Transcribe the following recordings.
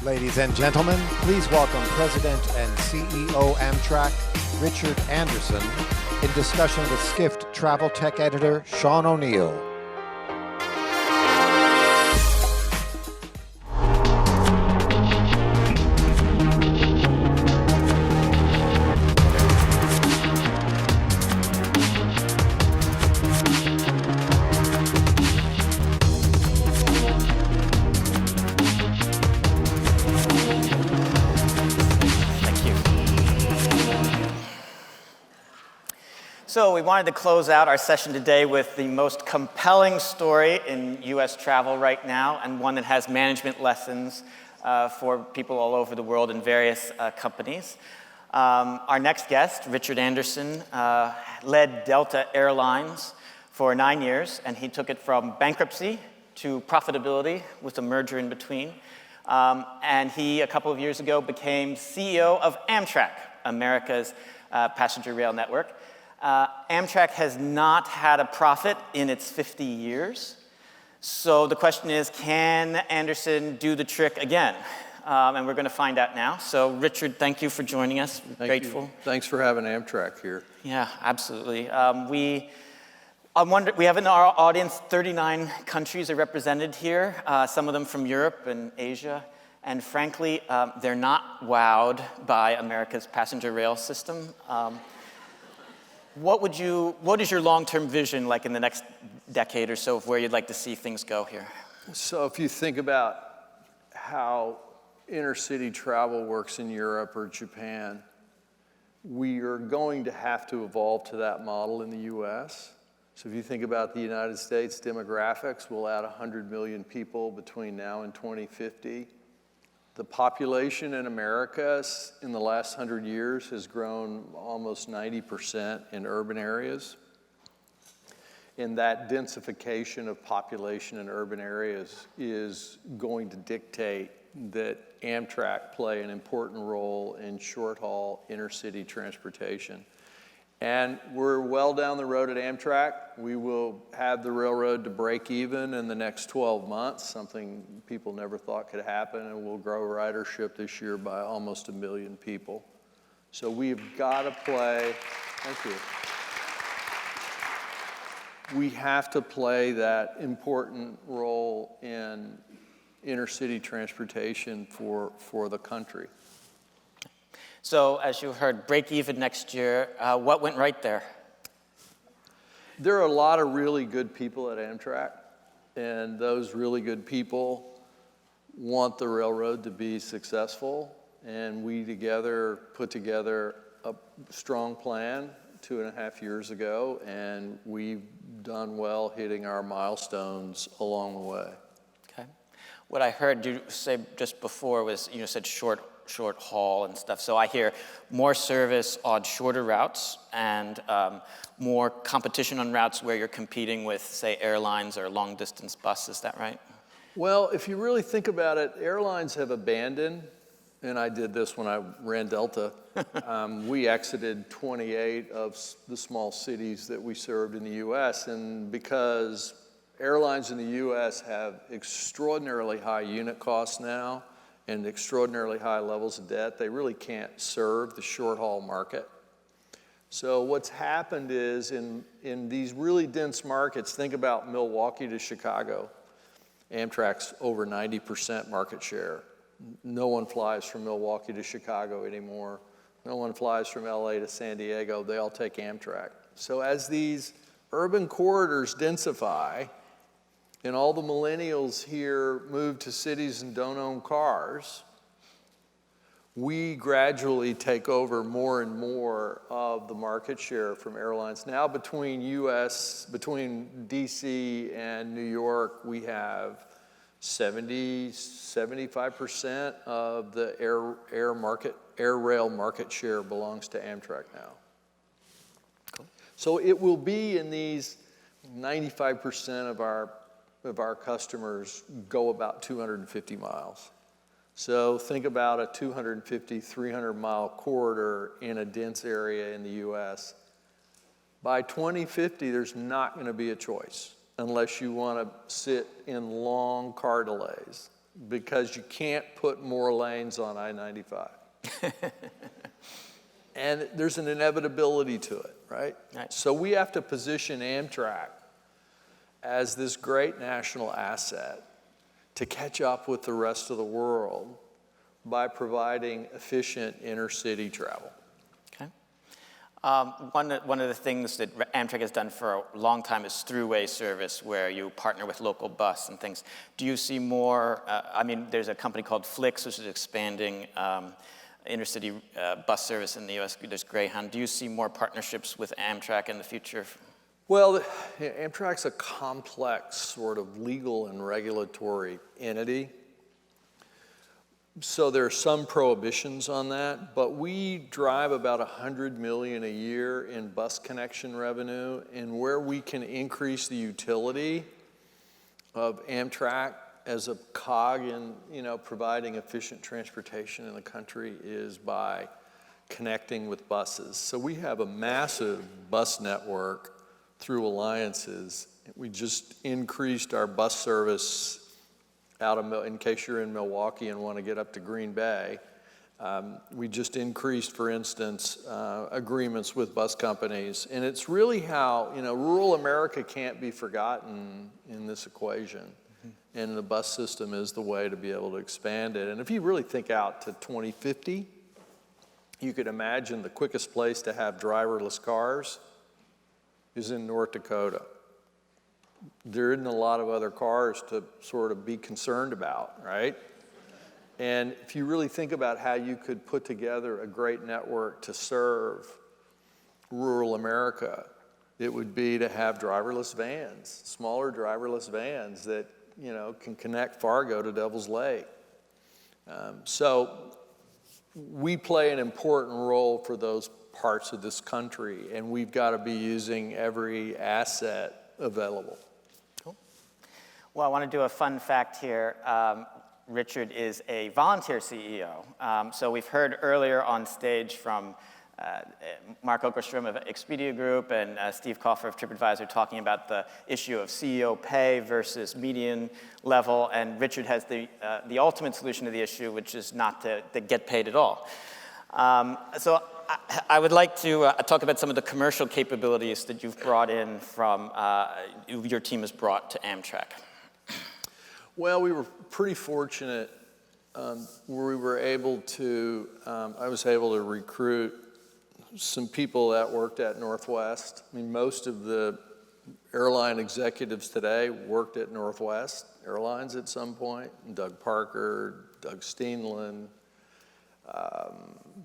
Ladies and gentlemen, please welcome President and CEO Amtrak, Richard Anderson, in discussion with Skift travel tech editor Sean O'Neill. So we wanted to close out our session today with the most compelling story in U.S. travel right now, and one that has management lessons for people all over the world in various companies. Our next guest, Richard Anderson, led Delta Airlines for 9 years, and he took it from bankruptcy to profitability with a merger in between. And he, a couple of years ago, became CEO of Amtrak, America's passenger rail network. Amtrak has not had a profit in its 50 years. So the question is, can Anderson do the trick again? And we're going to find out now. So Richard, thank you for joining us. We're grateful. You. Thanks for having Amtrak here. Yeah, absolutely. We have in our audience 39 countries are represented here, some of them from Europe and Asia. And frankly, they're not wowed by America's passenger rail system. What is your long-term vision like in the next decade or so of where you'd like to see things go here? So if you think about how intercity travel works in Europe or Japan, we are going to have to evolve to that model in the US. So if you think about the United States demographics, we'll add 100 million people between now and 2050. The population in America in the last 100 years has grown almost 90% in urban areas. And that densification of population in urban areas is going to dictate that Amtrak play an important role in short-haul intercity transportation. And we're well down the road at Amtrak. We will have the railroad to break even in the next 12 months, something people never thought could happen, and we'll grow ridership this year by almost 1 million people. So we've got to play, thank you. We have to play that important role in intercity transportation for the country. So, as you heard, break even next year. What went right there? There are a lot of really good people at Amtrak, and those really good people want the railroad to be successful, and we together put together a strong plan 2.5 years ago, and we've done well hitting our milestones along the way. Okay. What I heard you say just before was, you said short haul and stuff. So I hear more service on shorter routes and more competition on routes where you're competing with, say, airlines or long distance buses. Is that right? Well, if you really think about it, airlines have abandoned, and I did this when I ran Delta. We exited 28 of the small cities that we served in the US, and because airlines in the US have extraordinarily high unit costs now, and extraordinarily high levels of debt, they really can't serve the short-haul market. So what's happened is in these really dense markets, think about Milwaukee to Chicago. Amtrak's over 90% market share. No one flies from Milwaukee to Chicago anymore. No one flies from LA to San Diego. They all take Amtrak. So as these urban corridors densify, and all the millennials here move to cities and don't own cars, we gradually take over more and more of the market share from airlines. Now between DC and New York, we have 75% of the air rail market share belongs to Amtrak now. Cool. So it will be in these 95% of our customers go about 250 miles. So think about a 250, 300-mile corridor in a dense area in the US. By 2050, there's not going to be a choice unless you want to sit in long car delays. because you can't put more lanes on I-95. And there's an inevitability to it, right? Right. So we have to position Amtrak as this great national asset to catch up with the rest of the world by providing efficient intercity travel. Okay. One of the things that Amtrak has done for a long time is throughway service, where you partner with local bus and things. Do you see more, I mean, there's a company called Flix, which is expanding intercity bus service in the US. There's Greyhound. Do you see more partnerships with Amtrak in the future? Well, Amtrak's a complex sort of legal and regulatory entity. So there are some prohibitions on that, but we drive about $100 million a year in bus connection revenue, and where we can increase the utility of Amtrak as a cog in, providing efficient transportation in the country is by connecting with buses. So we have a massive bus network through alliances. We just increased our bus service out of, in case you're in Milwaukee and want to get up to Green Bay. We just increased, for instance, agreements with bus companies. And it's really how, rural America can't be forgotten in this equation. And the bus system is the way to be able to expand it. And if you really think out to 2050, you could imagine the quickest place to have driverless cars is in North Dakota. There isn't a lot of other cars to sort of be concerned about, right? And if you really think about how you could put together a great network to serve rural America, it would be to have driverless vans, smaller driverless vans that can connect Fargo to Devil's Lake. So we play an important role for those parts of this country, and we've got to be using every asset available. Cool. Well, I want to do a fun fact here. Richard is a volunteer CEO. So we've heard earlier on stage from Mark Okerstrom of Expedia Group and Steve Kaufer of TripAdvisor talking about the issue of CEO pay versus median level, and Richard has the ultimate solution to the issue, which is not to get paid at all. So I would like to talk about some of the commercial capabilities that you've brought in from, your team has brought to Amtrak. Well, we were pretty fortunate where we were able to, I was able to recruit some people that worked at Northwest. I mean, most of the airline executives today worked at Northwest Airlines at some point. Doug Parker, Doug Steenland,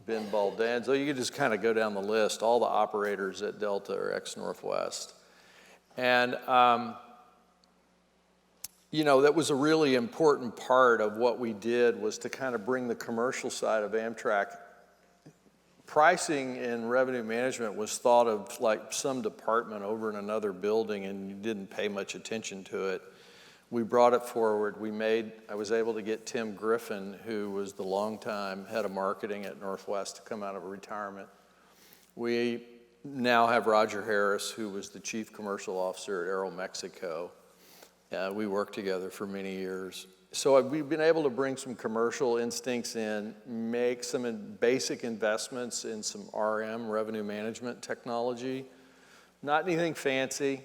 Ben Baldan. So you could just kind of go down the list. All the operators at Delta are ex-Northwest. And, that was a really important part of what we did, was to kind of bring the commercial side of Amtrak. Pricing and revenue management was thought of like some department over in another building, and you didn't pay much attention to it. We brought it forward. I was able to get Tim Griffin, who was the longtime head of marketing at Northwest, to come out of retirement. We now have Roger Harris, who was the chief commercial officer at Aeromexico. We worked together for many years. So we've been able to bring some commercial instincts in, make some basic investments in some RM, revenue management technology. Not anything fancy,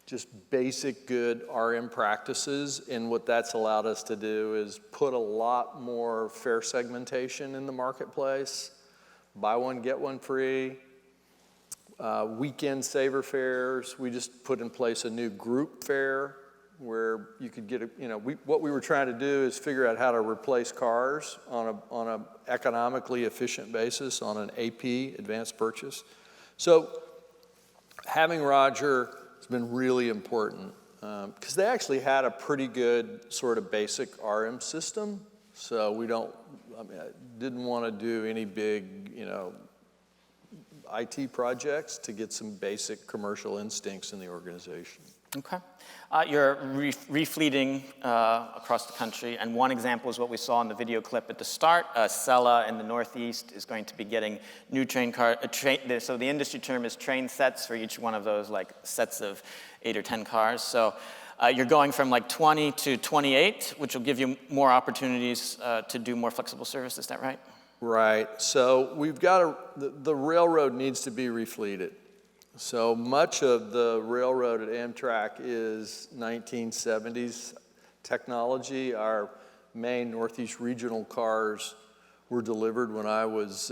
just basic good RM practices. And what that's allowed us to do is put a lot more fare segmentation in the marketplace. Buy one, get one free. Weekend saver fares. We just put in place a new group fare where you could get what we were trying to do is figure out how to replace cars on a economically efficient basis on an AP, advanced purchase. So having Roger has been really important because they actually had a pretty good sort of basic RM system. So I didn't want to do any big, IT projects to get some basic commercial instincts in the organization. Okay. You're refleeting across the country, and one example is what we saw in the video clip at the start. Sella in the Northeast is going to be getting new train cars. So the industry term is train sets for each one of those, like sets of 8 or 10 cars. So you're going from like 20 to 28, which will give you more opportunities to do more flexible service. Is that right? Right. So we've got the railroad needs to be refleeted. So much of the railroad at Amtrak is 1970s technology. Our main Northeast Regional cars were delivered when I was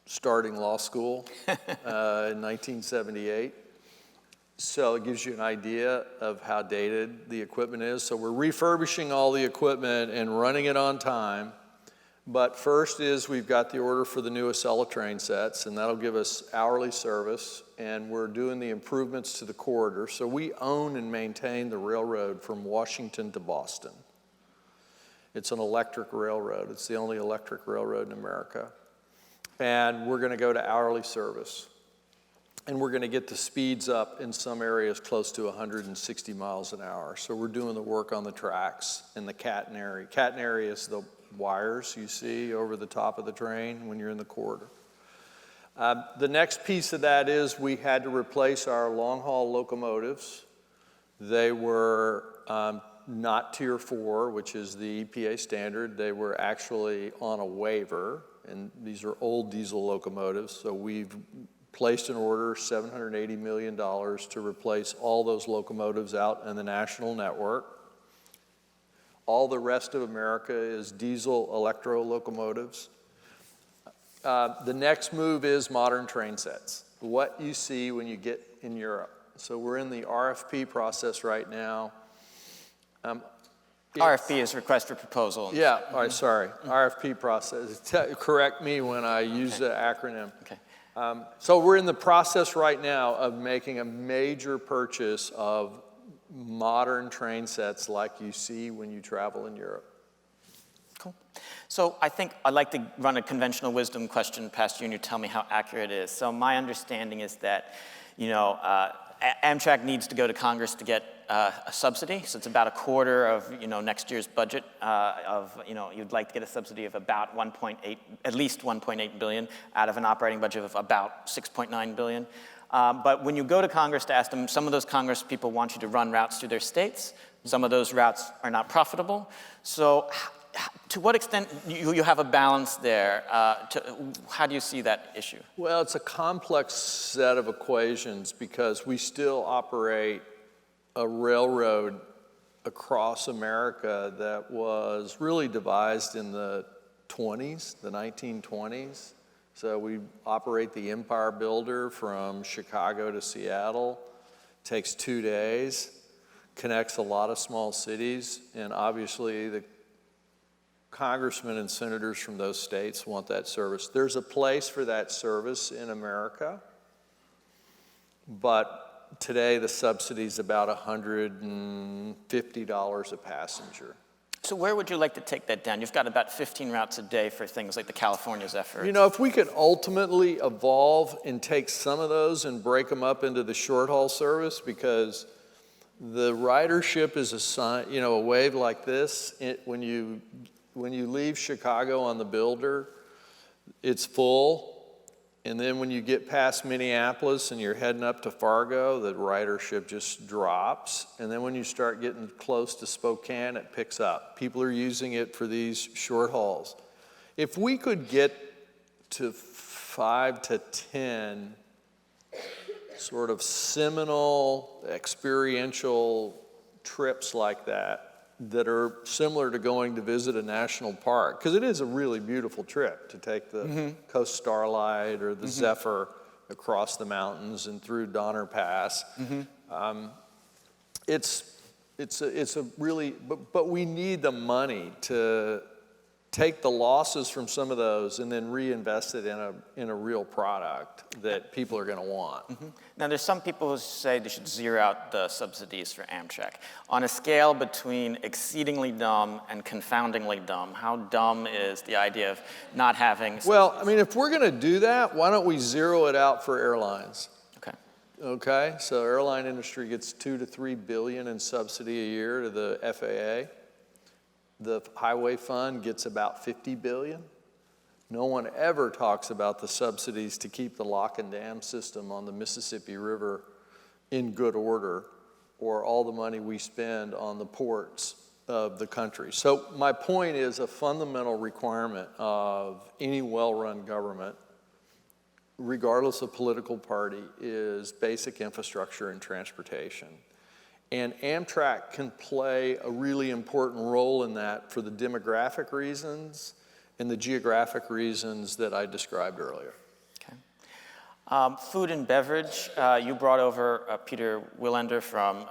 starting law school in 1978. So it gives you an idea of how dated the equipment is. So we're refurbishing all the equipment and running it on time. But first is we've got the order for the new Acela train sets, and that'll give us hourly service, and we're doing the improvements to the corridor. So we own and maintain the railroad from Washington to Boston. It's an electric railroad. It's the only electric railroad in America. And we're going to go to hourly service. And we're going to get the speeds up in some areas close to 160 miles an hour. So we're doing the work on the tracks and the catenary. Catenary is the wires you see over the top of the train when you're in the corridor. The next piece of that is we had to replace our long-haul locomotives. They were not Tier 4, which is the EPA standard. They were actually on a waiver, and these are old diesel locomotives. So we've placed an order, $780 million, to replace all those locomotives out in the national network. All the rest of America is diesel electro locomotives. The next move is modern train sets, what you see when you get in Europe. So we're in the RFP process right now. RFP is request for proposal. Yeah, all right, sorry, RFP process. Correct me when I use the acronym. Okay. So we're in the process right now of making a major purchase of modern train sets like you see when you travel in Europe. Cool. So I think I'd like to run a conventional wisdom question past you, and you tell me how accurate it is. So my understanding is that, Amtrak needs to go to Congress to get a subsidy. So it's about a quarter of, next year's budget you'd like to get a subsidy of about at least 1.8 billion out of an operating budget of about 6.9 billion. But when you go to Congress to ask them, some of those Congress people want you to run routes through their states. Some of those routes are not profitable. So to what extent you have a balance there? How do you see that issue? Well, it's a complex set of equations because we still operate a railroad across America that was really devised in the 1920s. So we operate the Empire Builder from Chicago to Seattle. Takes 2 days, connects a lot of small cities, and obviously the congressmen and senators from those states want that service. There's a place for that service in America, but today the subsidy is about $150 a passenger. So where would you like to take that down? You've got about 15 routes a day for things like the California's effort. If we could ultimately evolve and take some of those and break them up into the short haul service, because the ridership is a wave like this. When you leave Chicago on the Builder, it's full. And then when you get past Minneapolis and you're heading up to Fargo, the ridership just drops. And then when you start getting close to Spokane, it picks up. People are using it for these short hauls. If we could get to 5 to 10 sort of seminal, experiential trips like that are similar to going to visit a national park, because it is a really beautiful trip to take the Coast Starlight or the Zephyr across the mountains and through Donner Pass. It's a really, but we need the money to take the losses from some of those and then reinvest it in a real product that people are going to want. Now, there's some people who say they should zero out the subsidies for Amtrak. On a scale between exceedingly dumb and confoundingly dumb, how dumb is the idea of not having? Well, if we're going to do that, why don't we zero it out for airlines? Okay, so airline industry gets $2 to $3 billion in subsidy a year to the FAA. The highway fund gets about $50 billion. No one ever talks about the subsidies to keep the lock and dam system on the Mississippi River in good order. or all the money we spend on the ports of the country. So my point is, a fundamental requirement of any well-run government, regardless of political party, is basic infrastructure and transportation. And Amtrak can play a really important role in that for the demographic reasons and the geographic reasons that I described earlier. Food and beverage, you brought over Peter Willender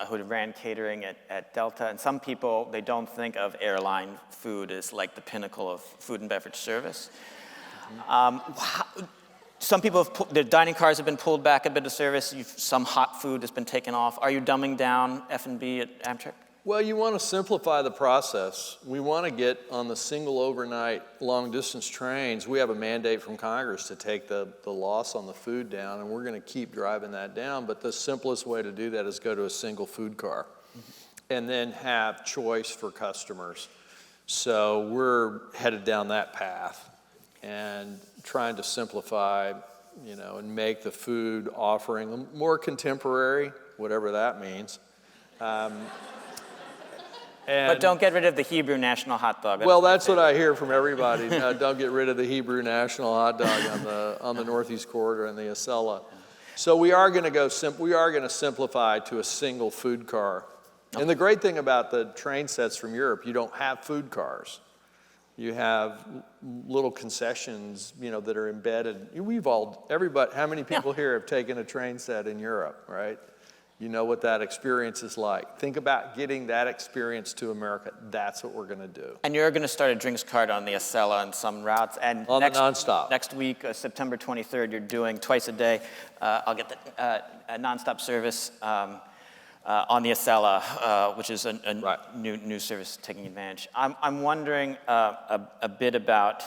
who ran catering at Delta, and some people, they don't think of airline food as like the pinnacle of food and beverage service. Some people, their dining cars have been pulled back a bit of service, some hot food has been taken off. Are you dumbing down F&B at Amtrak? Well, you want to simplify the process. We want to get on the single overnight long distance trains. We have a mandate from Congress to take the loss on the food down, and we're going to keep driving that down. But the simplest way to do that is go to a single food car and then have choice for customers. So we're headed down that path and trying to simplify, and make the food offering more contemporary, whatever that means. But don't get rid of the Hebrew national hot dog. Well, that's what I hear from everybody. Don't get rid of the Hebrew national hot dog on the Northeast Corridor and the Acela. So we are going to simplify to a single food car. Okay. And the great thing about the train sets from Europe, you don't have food cars. You have little concessions, that are embedded. Everybody. How many people here have taken a train set in Europe, right? You know what that experience is like. Think about getting that experience to America. That's what we're going to do. And you're going to start a drinks card on the Acela on some routes. And on the nonstop. Next week, September 23rd, you're doing twice a day. I'll get a nonstop service on the Acela, which is a new service taking advantage. I'm wondering a bit about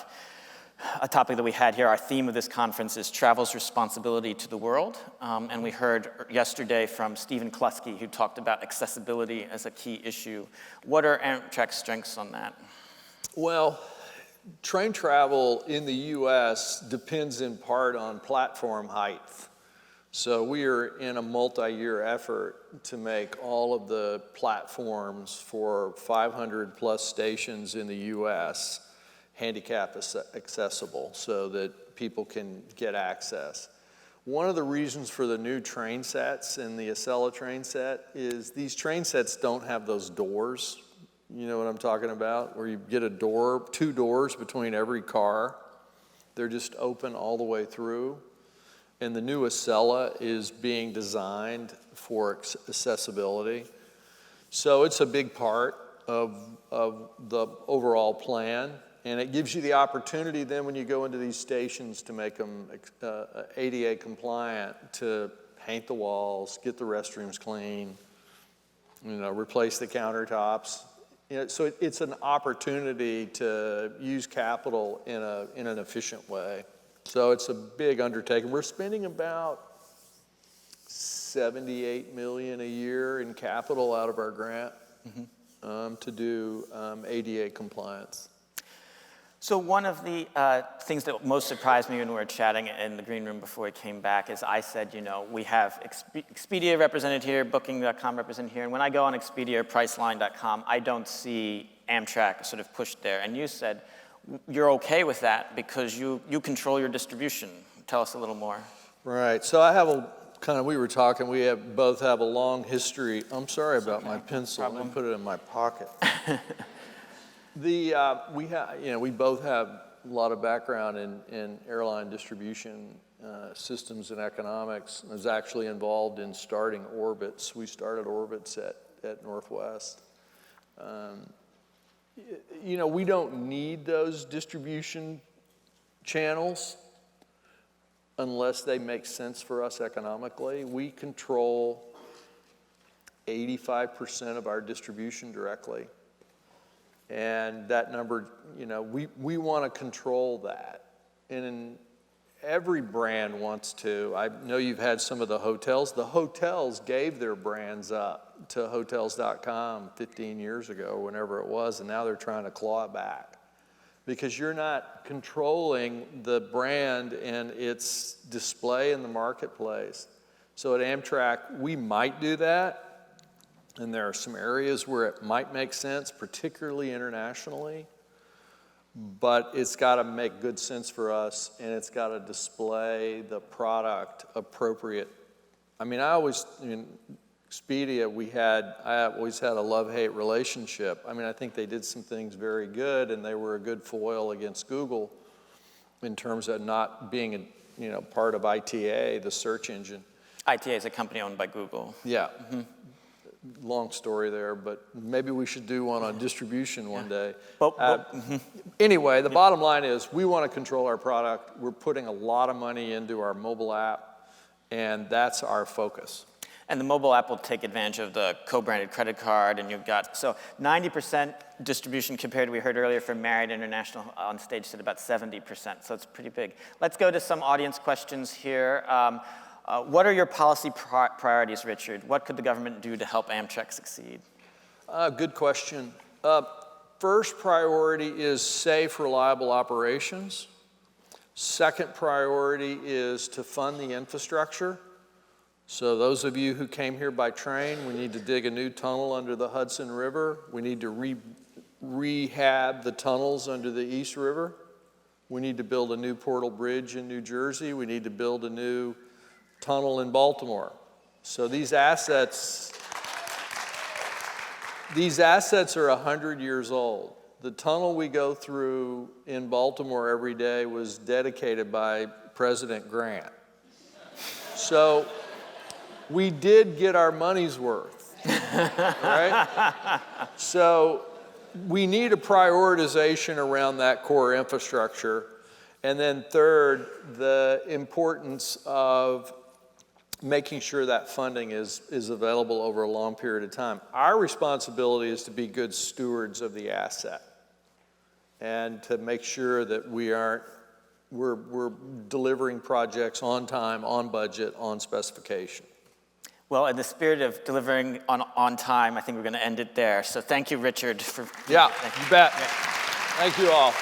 a topic that we had here. Our theme of this conference is travel's responsibility to the world. And we heard yesterday from Stephen Kluski, who talked about accessibility as a key issue. What are Amtrak's strengths on that? Well, train travel in the U.S. depends in part on platform height. So we are in a multi-year effort to make all of the platforms for 500 plus stations in the U.S. handicap accessible so that people can get access. One of the reasons for the new train sets in the Acela train set is these train sets don't have those doors. You know what I'm talking about? Where you get two doors between every car. They're just open all the way through. And the new Acela is being designed for accessibility. So it's a big part of the overall plan. And it gives you the opportunity then when you go into these stations to make them ADA compliant, to paint the walls, get the restrooms clean, replace the countertops. So it's an opportunity to use capital in an efficient way. So it's a big undertaking. We're spending about $78 million a year in capital out of our grant to do ADA compliance. So one of the things that most surprised me when we were chatting in the green room before we came back is I said, we have Expedia represented here, Booking.com represented here, and when I go on Expedia or Priceline.com, I don't see Amtrak sort of pushed there. And you said you're okay with that because you control your distribution. Tell us a little more. Right. So I have we were talking, both have a long history. I'm sorry about my pencil. Let me put it in my pocket. We both have a lot of background in airline distribution systems and economics. I was actually involved in starting Orbitz. We started Orbitz at Northwest. We don't need those distribution channels unless they make sense for us economically. We control 85% of our distribution directly. And that number, we want to control that. And every brand wants to. I know you've had some of the hotels. The hotels gave their brands up to Hotels.com 15 years ago, whenever it was, and now they're trying to claw it back. Because you're not controlling the brand and its display in the marketplace. So at Amtrak, we might do that. And there are some areas where it might make sense, particularly internationally, but it's got to make good sense for us, and it's got to display the product appropriate. I mean, Expedia, I always had a love-hate relationship. I mean, I think they did some things very good, and they were a good foil against Google in terms of not being part of ITA, the search engine. ITA is a company owned by Google. Yeah. Mm-hmm. Long story there, but maybe we should do one on distribution one day. Anyway, the bottom line is we want to control our product. We're putting a lot of money into our mobile app, and that's our focus. And the mobile app will take advantage of the co-branded credit card, and you've got, so 90% distribution compared to, we heard earlier from Marriott International on stage said about 70%, so it's pretty big. Let's go to some audience questions here. What are your policy priorities, Richard? What could the government do to help Amtrak succeed? Good question. First priority is safe, reliable operations. Second priority is to fund the infrastructure. So those of you who came here by train, we need to dig a new tunnel under the Hudson River. We need to rehab the tunnels under the East River. We need to build a new Portal Bridge in New Jersey. We need to build a new tunnel in Baltimore. So these assets are 100 years old. The tunnel we go through in Baltimore every day was dedicated by President Grant. So we did get our money's worth, right? So we need a prioritization around that core infrastructure. And then third, the importance of making sure that funding is available over a long period of time. Our responsibility is to be good stewards of the asset and to make sure that we're delivering projects on time, on budget, on specification. Well, in the spirit of delivering on time, I think we're going to end it there. So thank you, Richard. You bet. Yeah. Thank you all.